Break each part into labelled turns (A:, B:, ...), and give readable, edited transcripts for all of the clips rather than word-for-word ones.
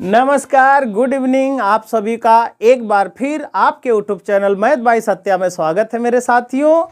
A: नमस्कार, good evening. आप सभी का एक बार फिर आपके YouTube channel math bye Satya में स्वागत है। मेरे साथियों,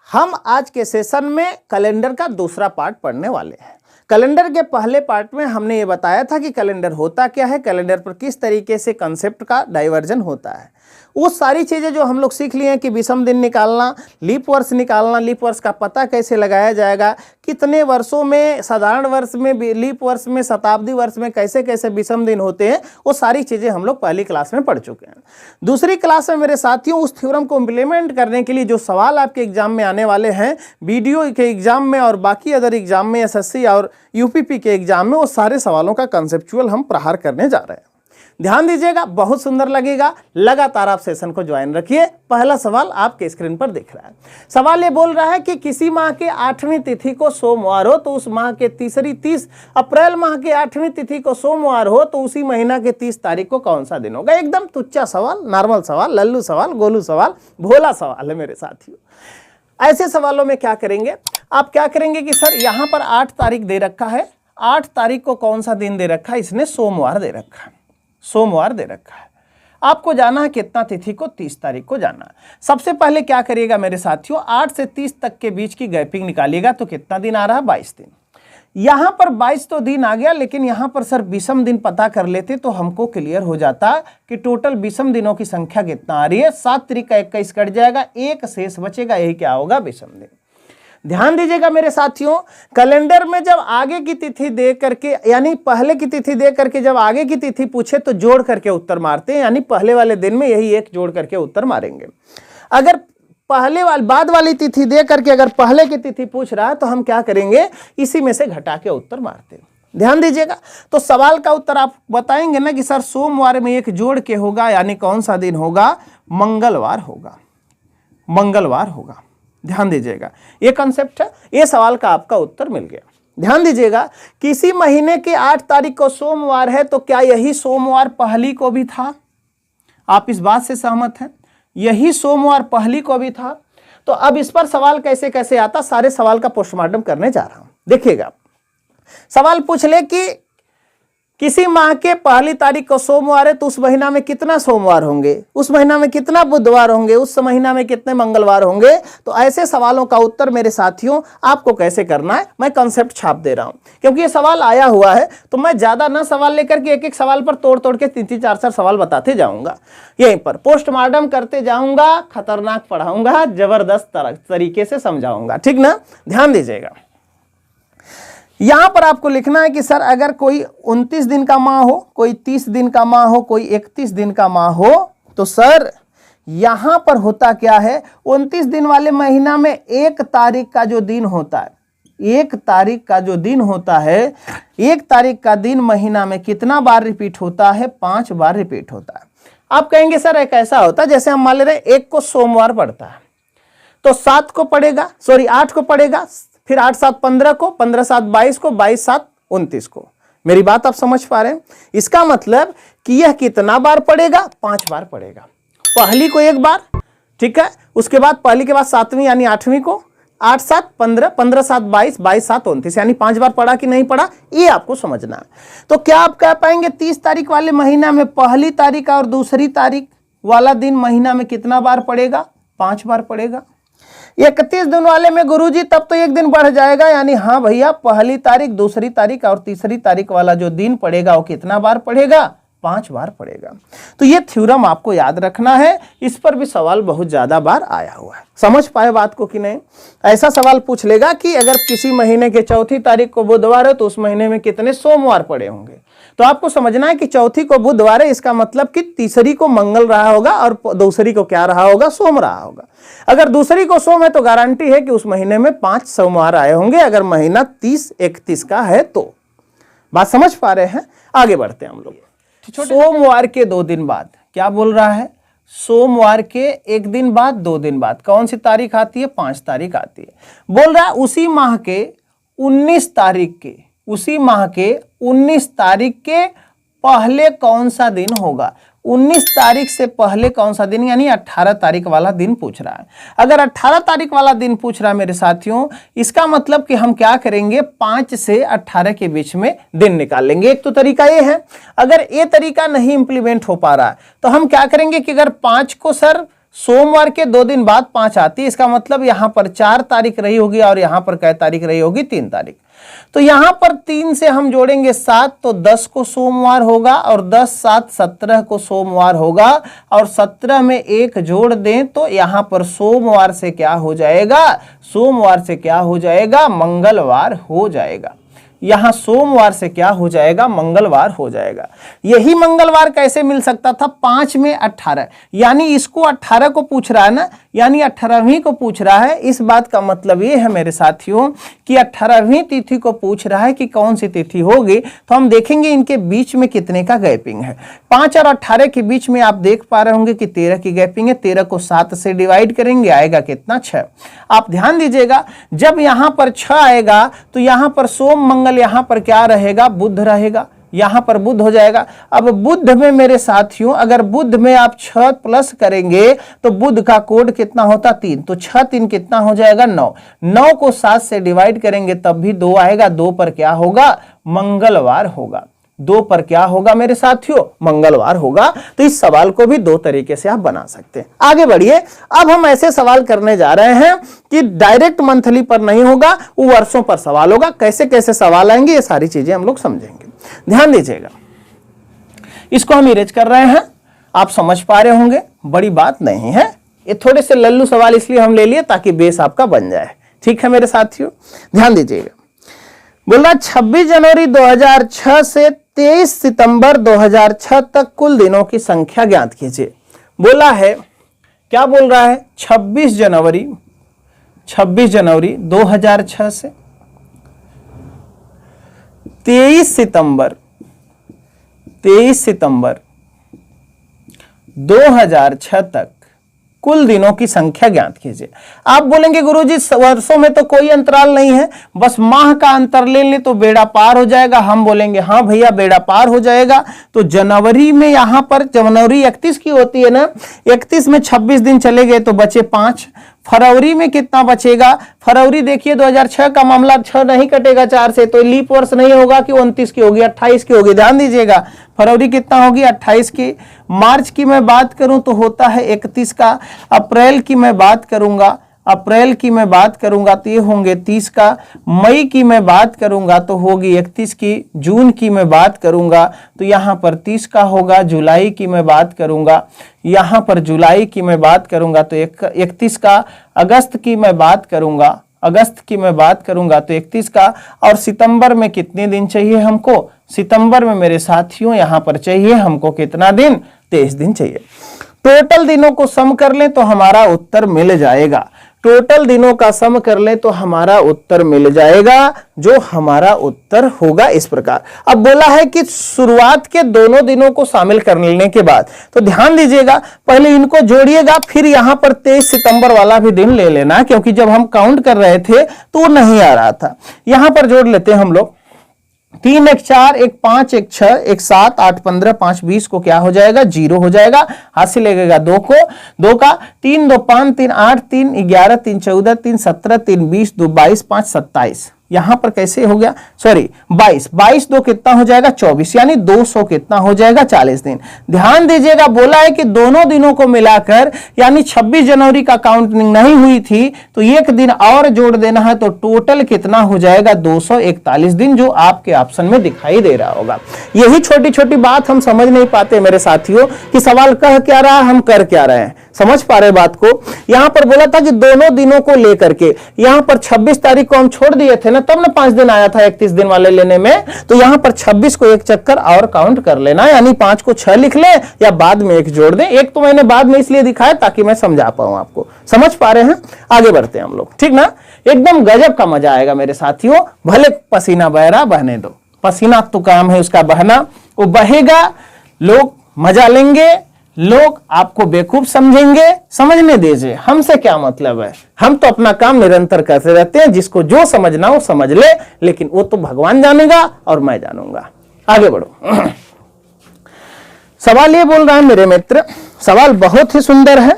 A: हम आज के सेशन में कैलेंडर का दूसरा पार्ट पढ़ने वाले हैं। कैलेंडर के पहले पार्ट में हमने ये बताया था कि कैलेंडर होता क्या है, कैलेंडर पर किस तरीके से कंसेप्ट का डाइवर्जन होता है। वो सारी चीज़ें जो हम लोग सीख लिए हैं कि विषम दिन निकालना, लीप वर्ष निकालना, लीप वर्ष का पता कैसे लगाया जाएगा, कितने वर्षों में, साधारण वर्ष में, लीप वर्ष में, शताब्दी वर्ष में कैसे कैसे विषम दिन होते हैं, वो सारी चीज़ें हम लोग पहली क्लास में पढ़ चुके हैं। दूसरी क्लास में मेरे साथियों उस थ्योरम को इम्प्लीमेंट करने के लिए जो सवाल आपके एग्जाम में आने वाले हैं, वीडियो के एग्जाम में और बाकी अदर एग्जाम में, एसएससी और यूपीपी के एग्जाम में, वो सारे सवालों का कंसेप्चुअल हम प्रहार करने जा रहे हैं। ध्यान दीजिएगा, बहुत सुंदर लगेगा। लगातार आप सेशन को ज्वाइन रखिए। पहला सवाल आपके स्क्रीन पर दिख रहा है। सवाल ये बोल रहा है कि किसी माह के 8वीं तिथि को सोमवार हो तो उस माह के 30 अप्रैल माह के 8वीं तिथि को सोमवार हो तो उसी महीना के 30 तारीख को कौन सा दिन होगा। एकदम तुच्चा सवाल, नॉर्मल सवाल, लल्लू सवाल, गोलू सवाल, भोला सवाल है मेरे साथियों। ऐसे सवालों में क्या करेंगे, आप क्या करेंगे कि सर यहाँ पर 8 तारीख दे रखा है, 8 तारीख को कौन सा दिन दे रखा है, इसने सोमवार दे रखा है, सोमवार दे रखा है। आपको जाना है कितना तिथि को, 30 तारीख को जाना है। सबसे पहले क्या करिएगा मेरे साथियों, 8 से 30 तक के बीच की गैपिंग निकालिएगा तो कितना दिन आ रहा है, 22 दिन। यहां पर 22 तो दिन आ गया, लेकिन यहां पर सर विषम दिन पता कर लेते तो हमको क्लियर हो जाता कि टोटल विषम दिनों की संख्या कितना आ रही है। 7 तारीख का 21 कट जाएगा, एक शेष बचेगा, यही क्या होगा, विषम दिन। ध्यान दीजिएगा मेरे साथियों, कैलेंडर में जब आगे की तिथि दे करके, यानी पहले की तिथि दे करके जब आगे की तिथि पूछे तो जोड़ करके उत्तर मारते हैं, यानी पहले वाले दिन में यही एक जोड़ करके उत्तर मारेंगे। अगर बाद वाली तिथि दे करके अगर पहले की तिथि पूछ रहा है तो हम क्या करेंगे, इसी में से घटा के उत्तर मारते हैं। ध्यान दीजिएगा, तो सवाल का उत्तर आप बताएंगे ना कि सर सोमवार में एक जोड़ के होगा, यानी कौन सा दिन होगा, मंगलवार होगा, मंगलवार होगा। ध्यान दीजिएगा, ये कंसेप्ट है, ये सवाल का आपका उत्तर मिल गया। ध्यान दीजिएगा, किसी महीने के 8 तारीख को सोमवार है तो क्या यही सोमवार पहली को भी था? आप इस बात से सहमत हैं? यही सोमवार पहली को भी था। तो अब इस पर सवाल कैसे कैसे आता, सारे सवाल का पोस्टमार्टम करने जा रहा हूं। देखिएगा, सवाल पूछ ले कि किसी माह के पहली तारीख को सोमवार है तो उस महीना में कितना सोमवार होंगे, उस महीना में कितना बुधवार होंगे, उस महीना में कितने मंगलवार होंगे। तो ऐसे सवालों का उत्तर मेरे साथियों आपको कैसे करना है, मैं कंसेप्ट छाप दे रहा हूं, क्योंकि ये सवाल आया हुआ है तो मैं ज्यादा ना सवाल लेकर के एक एक सवाल पर तोड़ तोड़ के 3-3, 4-4 सवाल बताते जाऊंगा। यहीं पर पोस्टमार्टम करते जाऊंगा, खतरनाक पढ़ाऊंगा, जबरदस्त तरीके से समझाऊंगा, ठीक ना। ध्यान दीजिएगा, यहां पर आपको लिखना है कि सर अगर कोई 29 दिन का माह हो, कोई 30 दिन का माह हो, कोई 31 दिन का माह हो, तो सर यहां पर होता क्या है, 29 दिन वाले महीना में 1 तारीख का जो दिन होता है, 1 तारीख का जो दिन होता है, 1 तारीख का दिन महीना में कितना बार रिपीट होता है, 5 बार रिपीट होता है। आप कहेंगे सर एक ऐसा होता है, जैसे हम मान ले रहे 1 को सोमवार पड़ता है तो 7 को पड़ेगा, 8 को पड़ेगा, फिर 8-7 15 को, 15-7 22 को, 22-7 29 को। मेरी बात आप समझ पा रहे हैं? इसका मतलब कि यह कितना बार पड़ेगा, 5 बार पड़ेगा। पहली को 1 बार, ठीक है, उसके बाद पहली के बाद 7वीं यानी 8वीं को, 8-7 15, 15-7 22, 22-7 29, यानी 5 बार पड़ा कि नहीं पड़ा, ये आपको समझना है। तो क्या आप कह पाएंगे 30 तारीख वाले महीना में पहली तारीख और दूसरी तारीख वाला दिन महीना में कितना बार पड़ेगा, 5 बार पड़ेगा। 31 दिन वाले में गुरुजी तब तो 1 दिन बढ़ जाएगा, यानी हाँ भैया पहली तारीख, दूसरी तारीख और तीसरी तारीख वाला जो दिन पड़ेगा वो कितना बार पड़ेगा, 5 बार पड़ेगा। तो ये थ्योरम आपको याद रखना है, इस पर भी सवाल बहुत ज्यादा बार आया हुआ है। समझ पाए बात को कि नहीं? ऐसा सवाल पूछ लेगा कि अगर किसी महीने के 4थी तारीख को बुधवार है तो उस महीने में कितने सोमवार पड़े होंगे। तो आपको समझना है कि 4थी को बुधवार है, इसका मतलब कि तीसरी को मंगल रहा होगा और दूसरी को क्या रहा होगा, सोम रहा होगा। अगर दूसरी को सोम है तो गारंटी है कि उस महीने में 5 सोमवार आए होंगे, अगर महीना 30-31 का है तो। बात समझ पा रहे हैं? आगे बढ़ते हैं हम लोग। सोमवार के 2 दिन बाद, क्या बोल रहा है, सोमवार के 1 दिन बाद, 2 दिन बाद कौन सी तारीख आती है, 5 तारीख आती है। बोल रहा है उसी माह के 19 तारीख के, उसी माह के 19 तारीख के पहले कौन सा दिन होगा। 19 तारीख से पहले कौन सा दिन, यानी 18 तारीख वाला दिन पूछ रहा है। अगर 18 तारीख वाला दिन पूछ रहा है मेरे साथियों, इसका मतलब कि हम क्या करेंगे, 5 से 18 के बीच में दिन निकाल लेंगे। एक तो तरीका ये है। अगर ये तरीका नहीं इंप्लीमेंट हो पा रहा है तो हम क्या करेंगे कि अगर 5 को सर सोमवार के 2 दिन बाद 5 आती है, इसका मतलब यहां पर 4 तारीख रही होगी और यहां पर क्या तारीख रही होगी, 3 तारीख। तो यहां पर 3 से हम जोड़ेंगे 7, तो 10 को सोमवार होगा और 10 7 17 को सोमवार होगा और 17 में 1 जोड़ दें तो यहां पर सोमवार से क्या हो जाएगा, सोमवार से क्या हो जाएगा, मंगलवार हो जाएगा। यहां सोमवार से क्या हो जाएगा, मंगलवार हो जाएगा। यही मंगलवार कैसे मिल सकता था, 5 में 18, यानी इसको 18 को पूछ रहा है ना, यानी 18वीं को पूछ रहा है। इस बात का मतलब ये है मेरे साथियों कि 18वीं तिथि को पूछ रहा है कि कौन सी तिथि होगी। तो हम देखेंगे इनके बीच में कितने का गैपिंग है। 5 और 18 के बीच में आप देख पा रहे होंगे कि 13 की गैपिंग है। 13 को 7 से डिवाइड करेंगे, आएगा कितना, 6। आप ध्यान दीजिएगा, जब यहां पर 6 आएगा तो यहां पर सोम मंगल, यहां पर क्या रहेगा, बुध रहेगा, यहां पर बुध हो जाएगा। अब बुध में मेरे साथियों, अगर बुध में आप 6 प्लस करेंगे तो बुध का कोड कितना होता, 3, तो 6 3 कितना हो जाएगा, 9। 9 को 7 से डिवाइड करेंगे तब भी 2 आएगा। 2 पर क्या होगा, मंगलवार होगा। 2 पर क्या होगा मेरे साथियों, मंगलवार होगा। तो इस सवाल को भी 2 तरीके से आप बना सकते हैं। आगे बढ़िए, अब हम ऐसे सवाल करने जा रहे हैं कि डायरेक्ट मंथली पर नहीं होगा, वो वर्षों पर सवाल होगा। कैसे कैसे सवाल आएंगे ये सारी चीजें हम लोग समझेंगे। ध्यान दीजिएगा, इसको हम इरेज कर रहे हैं, आप समझ पा रहे होंगे, बड़ी बात नहीं है। ये थोड़े से लल्लू सवाल इसलिए हम ले लिए ताकि बेस आपका बन जाए। ठीक है मेरे साथियों, ध्यान दीजिएगा। बोला 26 जनवरी 2006 से 23 सितंबर 2006 तक कुल दिनों की संख्या ज्ञात कीजिए। बोला है, क्या बोल रहा है, 26 जनवरी 2006 से 23 सितंबर 2006 तक कुल दिनों की संख्या ज्ञात कीजिए। आप बोलेंगे गुरुजी वर्षों में तो कोई अंतराल नहीं है, बस माह का अंतर ले ले तो बेड़ा पार हो जाएगा। हम बोलेंगे हाँ भैया बेड़ा पार हो जाएगा। तो जनवरी में यहां पर जनवरी 31 की होती है ना, 31 में 26 दिन चले गए तो बचे 5। फरवरी में कितना बचेगा, फरवरी देखिए 2006 का मामला, 6 नहीं कटेगा 4 से, तो लीप वर्ष नहीं होगा कि 29 की होगी, 28 की होगी। ध्यान दीजिएगा, फरवरी कितना होगी, 28 की। मार्च की मैं बात करूं तो होता है 31 का। अप्रैल की मैं बात करूंगा तो ये होंगे 30 का। मई की मैं बात करूंगा तो होगी 31 की। जून की मैं बात करूंगा तो यहां पर 30 का होगा। जुलाई की मैं बात करूंगा, यहां पर जुलाई की मैं बात करूंगा तो 31 का। अगस्त की मैं बात करूंगा तो 31 का। और सितंबर में कितने दिन चाहिए हमको, सितंबर में मेरे साथियों यहां पर चाहिए हमको कितना दिन, 23 दिन चाहिए। टोटल दिनों को सम कर लें तो हमारा उत्तर मिल जाएगा। टोटल दिनों का सम कर लें तो हमारा उत्तर मिल जाएगा, जो हमारा उत्तर होगा इस प्रकार। अब बोला है कि शुरुआत के दोनों दिनों को शामिल कर लेने के बाद, तो ध्यान दीजिएगा, पहले इनको जोड़िएगा, फिर यहां पर 23 सितंबर वाला भी दिन ले लेना, क्योंकि जब हम काउंट कर रहे थे तो वो नहीं आ रहा था। यहां पर जोड़ लेते हैं हम लोग। 3 1 4 1 5 1 6 1 7 8 15 5 20 को क्या हो जाएगा, 0 हो जाएगा। हाथ से लगेगा 2 को, 2 का 3 2 5 3 8 3 11 3 14 3 17 3 20 2 22 5 27। यहां पर कैसे हो गया, सॉरी 22 22 2 कितना हो जाएगा, 24, यानी 200 कितना हो जाएगा, 40 दिन। ध्यान दीजिएगा, बोला है कि दोनों दिनों को मिलाकर, यानी 26 जनवरी का काउंटिंग नहीं हुई थी तो एक दिन और जोड़ देना है, तो टोटल कितना हो जाएगा, 241 दिन, जो आपके ऑप्शन में दिखाई दे रहा होगा। यही छोटी छोटी बात हम समझ नहीं पाते मेरे साथियों कि सवाल कह क्या रहा है, हम कर क्या रहे हैं। समझ पा रहे बात को। यहां पर बोला था कि दोनों दिनों को लेकर के, यहां पर 26 तारीख को हम छोड़ दिए थे ना, तब ना 5 दिन आया था 31 दिन वाले लेने में, तो यहां पर 26 को एक चक्कर और काउंट कर लेना, यानी 5 को 6 लिख ले या बाद में 1 जोड़ दें। 1 तो मैंने बाद में इसलिए दिखाया ताकि मैं समझा पाऊं आपको। समझ पा रहे हैं, आगे बढ़ते हैं हम लोग, ठीक ना। एकदम गजब का मजा आएगा मेरे साथियों। भले पसीना बह रहा, बहने दो, पसीना तो काम है उसका बहना, वो बहेगा, लोग मजा लेंगे, लोग आपको बेवकूफ समझेंगे। समझने दीजिए, हमसे क्या मतलब है, हम तो अपना काम निरंतर करते रहते हैं। जिसको जो समझना हो समझ ले, लेकिन वो तो भगवान जानेगा और मैं जानूंगा। आगे बढ़ो। सवाल ये बोल रहा है मेरे मित्र, सवाल बहुत ही सुंदर है।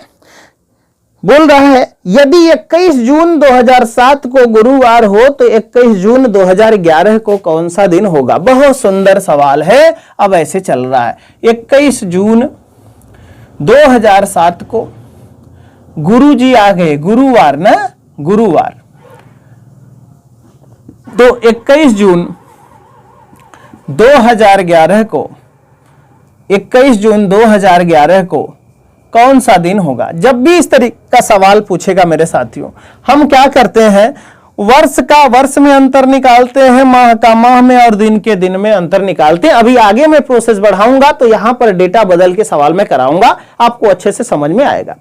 A: बोल रहा है यदि 21 जून 2007 को गुरुवार हो तो 21 जून 2011 को कौन सा दिन होगा। बहुत सुंदर सवाल है। अब ऐसे चल रहा है 21 जून 2007 को गुरुजी आ गए, गुरुवार ना, गुरुवार, तो 21 जून 2011 को, 21 जून 2011 को कौन सा दिन होगा। जब भी इस तरीके का सवाल पूछेगा मेरे साथियों, हम क्या करते हैं, वर्ष का वर्ष में अंतर निकालते हैं, माह का माह में और दिन के दिन में अंतर निकालते हैं। अभी आगे मैं प्रोसेस बढ़ाऊंगा तो यहां पर डेटा बदल के सवाल में कराऊंगा, आपको अच्छे से समझ में आएगा।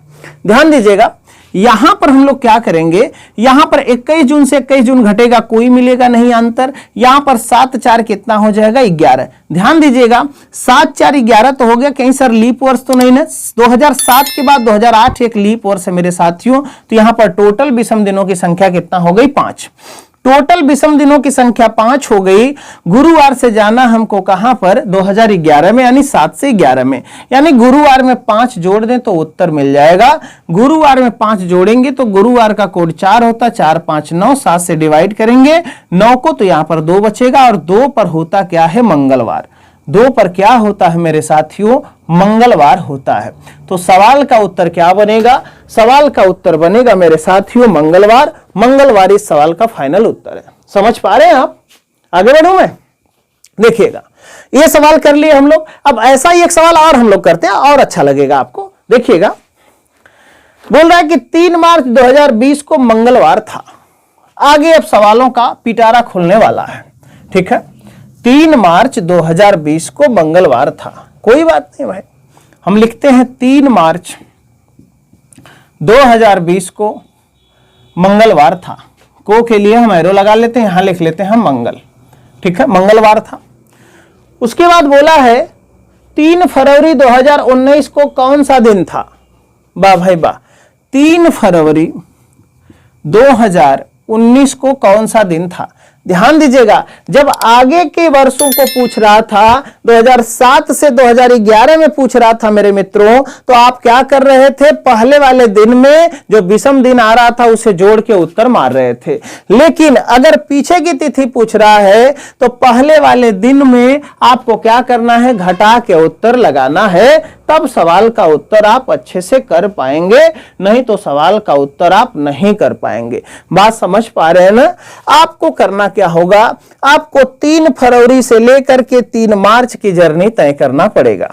A: ध्यान दीजिएगा, यहां पर हम लोग क्या करेंगे, यहां पर 21 जून से 21 जून घटेगा, कोई मिलेगा नहीं अंतर। यहां पर 7 4 कितना हो जाएगा, 11। ध्यान दीजिएगा 7 4 11 तो हो गया, कहीं सर लीप वर्ष तो नहीं ना। 2007 के बाद 2008 एक लीप वर्ष है मेरे साथियों। तो यहां पर टोटल विषम दिनों की संख्या कितना हो गई, 5। टोटल विषम दिनों की संख्या 5 हो गई। गुरुवार से जाना हमको कहां पर, 2011 में, यानी 7 से 11 में, यानी गुरुवार में 5 जोड़ दें तो उत्तर मिल जाएगा। गुरुवार में 5 जोड़ेंगे तो गुरुवार का कोड 4 होता, 4 5 9, 7 से डिवाइड करेंगे 9 को तो यहां पर 2 बचेगा, और 2 पर होता क्या है, मंगलवार। 2 पर क्या होता है मेरे साथियों, मंगलवार होता है। तो सवाल का उत्तर क्या बनेगा, सवाल का उत्तर बनेगा मेरे साथियों मंगलवार। मंगलवार इस सवाल का फाइनल उत्तर है। समझ पा रहे हैं आप? आगे बढ़ूं मैं, देखिएगा ये सवाल कर लिए हम लोग। अब ऐसा ही एक सवाल और हम लोग करते हैं, और अच्छा लगेगा आपको। देखिएगा, बोल रहा है कि 3 मार्च 2020 को मंगलवार था। आगे अब सवालों का पिटारा खुलने वाला है, ठीक है। 3 मार्च 2020 को मंगलवार था, कोई बात नहीं भाई, हम लिखते हैं 3 मार्च 2020 को मंगलवार था। को के लिए हम एरो लगा लेते हैं, यहां लिख लेते हैं मंगल, ठीक है, मंगलवार था। उसके बाद बोला है 3 फरवरी 2019 को कौन सा दिन था। वाह भाई वाह, 3 फरवरी 2019 को कौन सा दिन था। ध्यान दीजिएगा, जब आगे के वर्षों को पूछ रहा था, 2007 से 2011 में पूछ रहा था मेरे मित्रों, तो आप क्या कर रहे थे, पहले वाले दिन में जो विषम दिन आ रहा था उसे जोड़ के उत्तर मार रहे थे। लेकिन अगर पीछे की तिथि पूछ रहा है तो पहले वाले दिन में आपको क्या करना है, घटा के उत्तर लगाना है, तब सवाल का उत्तर आप अच्छे से कर पाएंगे, नहीं तो सवाल का उत्तर आप नहीं कर पाएंगे। बात समझ पा रहे हैं ना। आपको करना क्या होगा, आपको 3 फरवरी से लेकर के 3 मार्च की जर्नी तय करना पड़ेगा,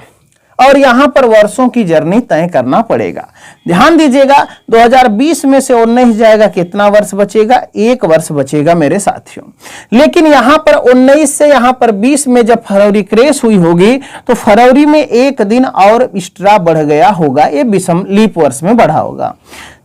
A: और यहां पर वर्षों की जर्नी तय करना पड़ेगा। ध्यान दीजिएगा, 2020 में से 19 जाएगा, कितना वर्ष बचेगा, 1 वर्ष बचेगा मेरे साथियों। लेकिन यहां पर 19 से यहां पर 20 में जब फरवरी क्रेश हुई होगी तो फरवरी में 1 दिन और एक्स्ट्रा बढ़ गया होगा, ये विषम लीप वर्ष में बढ़ा होगा।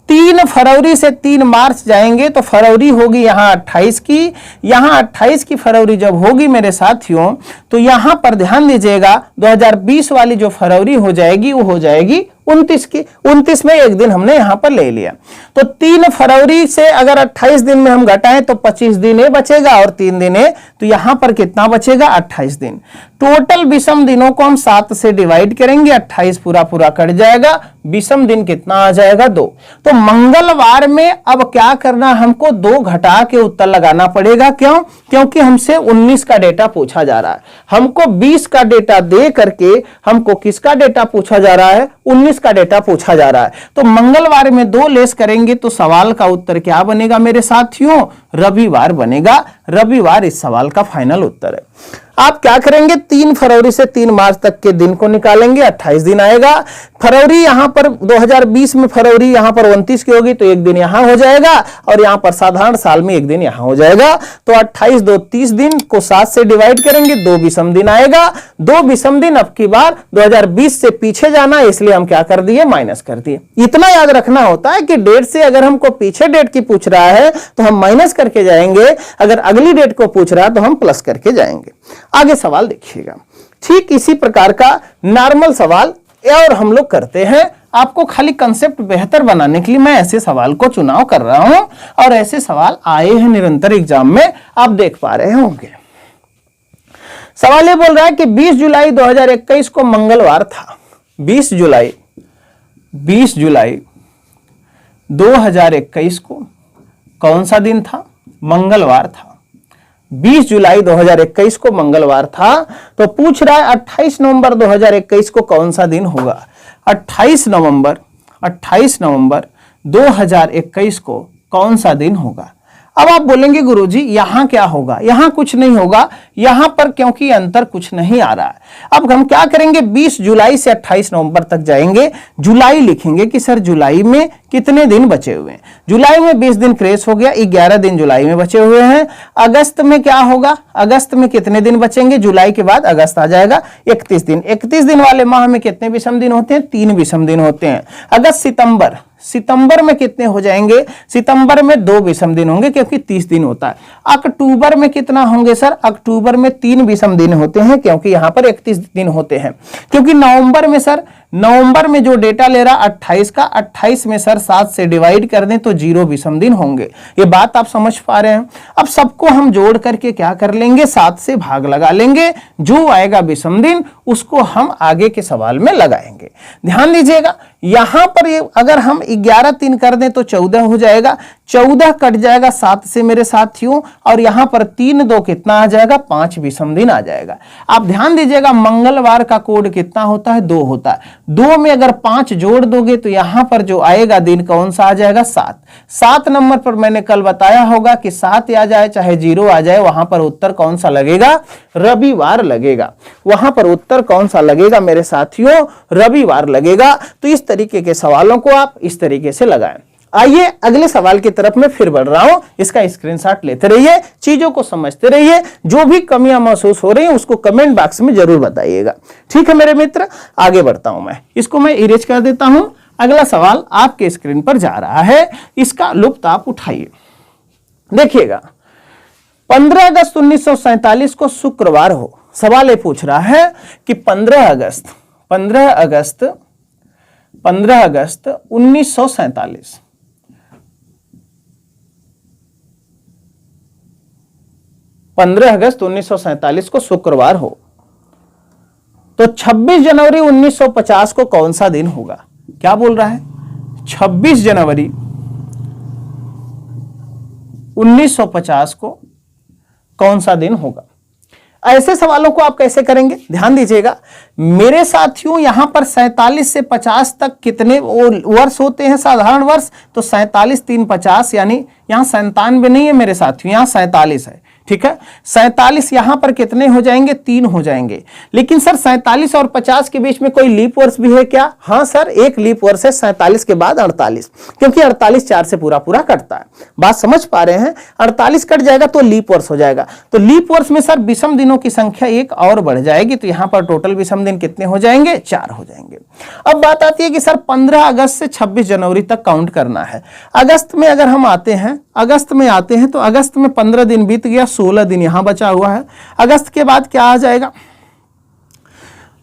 A: 3 फरवरी से 3 मार्च जाएंगे तो फरवरी होगी यहां 28 की, यहां 28 की फरवरी जब होगी मेरे साथियों, तो यहां पर ध्यान दीजिएगा 2020 वाली जो फरवरी हो जाएगी वो हो जाएगी 29 की। 29 में 1 दिन हमने यहां पर ले लिया, तो 3 फरवरी से अगर 28 दिन में हम घटाएं तो 25 दिन ये बचेगा, और 3 दिन ये, तो यहां पर कितना बचेगा, 28 दिन। टोटल विषम दिनों को हम 7 से डिवाइड करेंगे, 28 पूरा पूरा कट जाएगा, विषम दिन कितना आ जाएगा, 2। तो मंगलवार में अब क्या करना, हमको 2 घटा के उत्तर लगाना पड़ेगा। क्यों? क्योंकि हमसे 19 का डेटा पूछा जा रहा है, हमको 20 का डेटा दे करके हमको किसका डेटा पूछा जा रहा है, 19 का डेटा पूछा जा रहा है। तो मंगलवार में 2 लेस करेंगे तो सवाल का उत्तर क्या बनेगा मेरे साथियों, रविवार बनेगा। रविवार इस सवाल का फाइनल उत्तर है। आप क्या करेंगे, 3 फरवरी से 3 मार्च तक के दिन को निकालेंगे, 28 दिन आएगा। फरवरी यहां पर 2020 में फरवरी यहां पर 29 की होगी तो 1 दिन यहां हो जाएगा, और यहां पर साधारण साल में 1 दिन यहां हो जाएगा। तो 28 2 30 दिन को 7 से डिवाइड करेंगे, 2 विषम दिन आएगा। 2 विषम दिन अब की बार 2020 से पीछे जाना है, इसलिए हम क्या कर दिए, माइनस कर दिए। इतना याद रखना होता है कि डेट से अगर हमको पीछे डेट की पूछ रहा है तो हम माइनस करके जाएंगे, अगर अगली डेट को पूछ रहा है तो हम प्लस करके जाएंगे। आगे सवाल देखिएगा, ठीक इसी प्रकार का नॉर्मल सवाल और हम लोग करते हैं। आपको खाली कंसेप्ट बेहतर बनाने के लिए मैं ऐसे सवाल को चुनाव कर रहा हूं, और ऐसे सवाल आए हैं निरंतर एग्जाम में, आप देख पा रहे होंगे। सवाल ये बोल रहा है कि 20 जुलाई 2021 को मंगलवार था। 20 जुलाई 2021 को कौन सा दिन था? मंगलवार था। 20 जुलाई 2021 को मंगलवार था। तो पूछ रहा है 28 नवंबर 2021 को कौन सा दिन होगा? 28 नवंबर 2021 को कौन सा दिन होगा? अब आप बोलेंगे गुरुजी यहां क्या होगा? यहां कुछ नहीं होगा यहां पर, क्योंकि अंतर कुछ नहीं आ रहा है। अब हम क्या करेंगे, 20 जुलाई से 28 नवंबर तक जाएंगे, जुलाई लिखेंगे कि सर जुलाई में कितने दिन बचे हुए हैं। जुलाई में 20 दिन क्रेस हो गया, 11 दिन जुलाई में बचे हुए हैं। अगस्त में क्या होगा? अगस्त में कितने दिन बचेंगे? जुलाई के बाद अगस्त आ जाएगा, 31 दिन। 31 दिन वाले माह में कितने विषम दिन होते हैं? 3 विषम दिन होते हैं। अगस्त सितंबर में कितने हो जाएंगे? सितंबर में 2 विषम दिन होंगे क्योंकि 30 दिन होता है। अक्टूबर में कितना होंगे सर? अक्टूबर में 3 विषम दिन होते हैं क्योंकि यहां पर 31 दिन होते हैं। क्योंकि नवंबर में सर, नवंबर में जो डेटा ले रहा 28 का, 28 में सर 7 से डिवाइड कर दें तो 0 विषम दिन होंगे। ये बात आप समझ पा रहे हैं? अब सबको हम जोड़ करके क्या कर लेंगे? 7 से भाग लगा लेंगे, जो आएगा विषम दिन उसको हम आगे के सवाल में लगाएंगे। ध्यान दीजिएगा, यहां पर ये अगर हम 11 3 कर दें तो 14 हो जाएगा, 14 कट जाएगा 7 से मेरे साथियों, और यहां पर 3 2 कितना आ जाएगा? 5 विषम दिन आ जाएगा। आप ध्यान दीजिएगा, मंगलवार का कोड कितना होता है? 2 होता है। 2 में अगर 5 जोड़ दोगे तो यहां पर जो आएगा दिन कौन सा आ जाएगा? 7। 7 नंबर पर मैंने कल बताया होगा कि 7 आ जाए चाहे 0 आ जाए, वहां पर उत्तर कौन सा लगेगा? रविवार लगेगा। वहां पर उत्तर कौन सा लगेगा मेरे साथियों? रविवार लगेगा। तो इस तरीके के सवालों को आप इस तरीके से लगाएं। आइए अगले सवाल की तरफ मैं फिर बढ़ रहा हूं, इसका स्क्रीनशॉट लेते रहिए, चीजों को समझते रहिए, जो भी कमियां महसूस हो रही हैं उसको कमेंट बॉक्स में जरूर बताइएगा। ठीक है मेरे मित्र, आगे बढ़ता हूं मैं, इसको मैं इरेज कर देता हूं। अगला सवाल आपके स्क्रीन पर जा रहा है, इसका लुत्फ आप उठाइए। देखिएगा, 15 अगस्त 1947 को शुक्रवार हो। सवाल ये पूछ रहा है कि 15 अगस्त 1947 15 अगस्त 1947 को शुक्रवार हो तो 26 जनवरी 1950 को कौन सा दिन होगा? क्या बोल रहा है? 26 जनवरी 1950 को कौन सा दिन होगा? ऐसे सवालों को आप कैसे करेंगे? ध्यान दीजिएगा मेरे साथियों, यहां पर 47 से 50 तक कितने वर्ष होते हैं? साधारण वर्ष। तो 47 3 50, यानी यहां 97 नहीं है मेरे साथियों, यहां 47 है। ठीक है, 47 यहां पर कितने हो जाएंगे? 3 हो जाएंगे। लेकिन सर 47 और 50 के बीच में कोई लीप वर्ष भी है क्या? हाँ सर, एक लीप वर्ष है 47 के बाद 48, क्योंकि 48 4 से पूरा पूरा कटता है। बात समझ पा रहे हैं? 48 कट जाएगा तो लीप वर्ष हो जाएगा। तो लीप वर्ष में सर विषम दिनों की संख्या 1 और बढ़ जाएगी, तो यहां पर टोटल विषम दिन कितने हो जाएंगे? 4 हो जाएंगे। अब बात आती है कि सर 15 अगस्त से 26 जनवरी तक काउंट करना है। अगस्त में अगर हम आते हैं, तो अगस्त में 15 दिन बीत गया, 16 दिन यहां बचा हुआ है। अगस्त के बाद क्या आ जाएगा?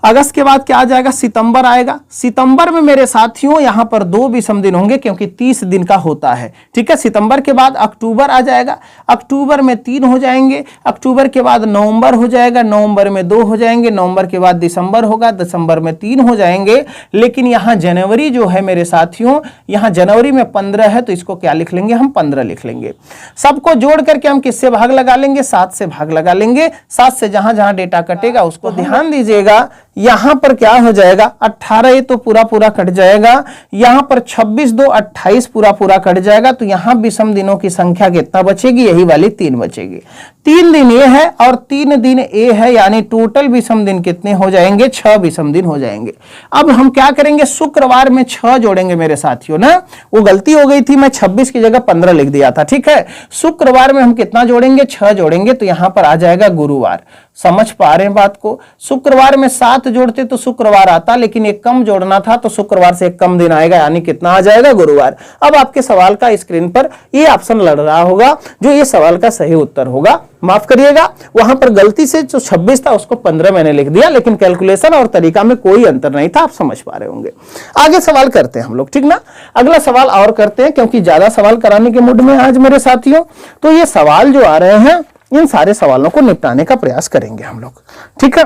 A: अगस्त के बाद क्या आ जाएगा? सितंबर आएगा। सितंबर में मेरे साथियों यहां पर 2 विषम दिन होंगे क्योंकि 30 दिन का होता है। ठीक है, सितंबर के बाद अक्टूबर आ जाएगा। अक्टूबर में 3 हो जाएंगे। अक्टूबर के बाद नवंबर हो जाएगा, नवंबर में 2 हो जाएंगे। नवंबर के बाद दिसंबर होगा, दिसंबर में 3 हो जाएंगे। लेकिन यहां जनवरी जो है मेरे साथियों, यहां जनवरी में 15 है, तो इसको क्या लिख लेंगे? हम 15 लिख लेंगे। सबको जोड़ करके हम किससे भाग लगा लेंगे? 7 से भाग लगा लेंगे। 7 से जहां जहां डेटा कटेगा उसको ध्यान दीजिएगा, यहां पर क्या हो जाएगा? 18 ये तो पूरा पूरा कट जाएगा। यहां पर 26 2 28 पूरा पूरा कट जाएगा। तो यहां विषम दिनों की संख्या कितना बचेगी? यही वाली 3 बचेगी। 3 दिन ये है और 3 दिन ए है, यानी टोटल विषम दिन कितने हो जाएंगे? 6 विषम दिन हो जाएंगे। अब हम क्या करेंगे? शुक्रवार में 6 जोड़ेंगे मेरे साथियों ना, वो गलती हो गई थी, मैं 26 की जगह 15 लिख दिया था। ठीक है, शुक्रवार में हम कितना जोड़ेंगे? 6 जोड़ेंगे, तो यहां पर आ जाएगा गुरुवार। समझ पा रहे हैं बात को? शुक्रवार में 7 जोड़ते तो शुक्रवार आता, लेकिन एक कम जोड़ना था तो शुक्रवार से एक कम दिन आएगा, यानी कितना आ जाएगा? गुरुवार। अब आपके सवाल का स्क्रीन पर ये ऑप्शन लड़ रहा होगा जो ये सवाल का सही उत्तर होगा। माफ करिएगा, वहां पर गलती से जो 26 था उसको 15 मैंने लिख दिया, लेकिन कैलकुलेशन और तरीका में कोई अंतर नहीं था। आप समझ पा रहे होंगे। आगे सवाल करते हैं हम लोग, ठीक ना? अगला सवाल और करते हैं, क्योंकि ज्यादा सवाल कराने के मूड में आज मेरे साथियों। तो ये सवाल जो आ रहे हैं इन सारे सवालों को निपटाने का प्रयास करेंगे हम लोग। ठीक है,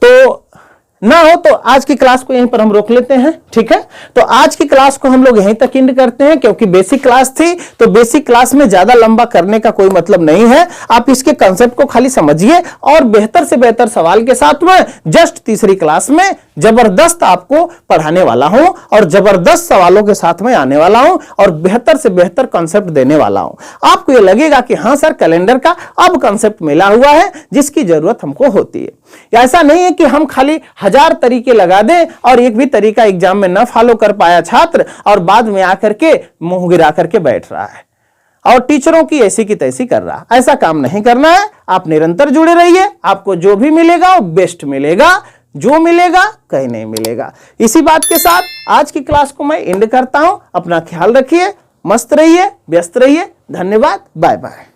A: तो ना हो तो आज की क्लास को यहीं पर हम रोक लेते हैं। ठीक है, तो आज की क्लास को हम लोग यहीं तक एंड करते हैं, क्योंकि बेसिक क्लास थी तो बेसिक क्लास में ज्यादा लंबा करने का कोई मतलब नहीं है। आप इसके कंसेप्ट को खाली समझिए और बेहतर से बेहतर सवाल के साथ में जस्ट तीसरी क्लास में जबरदस्त आपको पढ़ाने वाला हूं और जबरदस्त सवालों के साथ में आने वाला हूं और बेहतर से बेहतर कंसेप्ट देने वाला हूं। आपको यह लगेगा कि हां सर, कैलेंडर का अब कंसेप्ट मिला हुआ है जिसकी जरूरत हमको होती है। ऐसा नहीं है कि हम खाली 1000 तरीके लगा दें और एक भी तरीका एग्जाम में न फॉलो कर पाया छात्र और बाद में आकर के मुंह गिरा करके बैठ रहा है और टीचरों की ऐसी की तैसी कर रहा। ऐसा काम नहीं करना है। आप निरंतर जुड़े रहिए, आपको जो भी मिलेगा वो बेस्ट मिलेगा, जो मिलेगा कहीं नहीं मिलेगा। इसी बात के साथ आज की क्लास को मैं एंड करता हूं। अपना ख्याल रखिए, मस्त रहिए, व्यस्त रहिए। धन्यवाद, बाय बाय।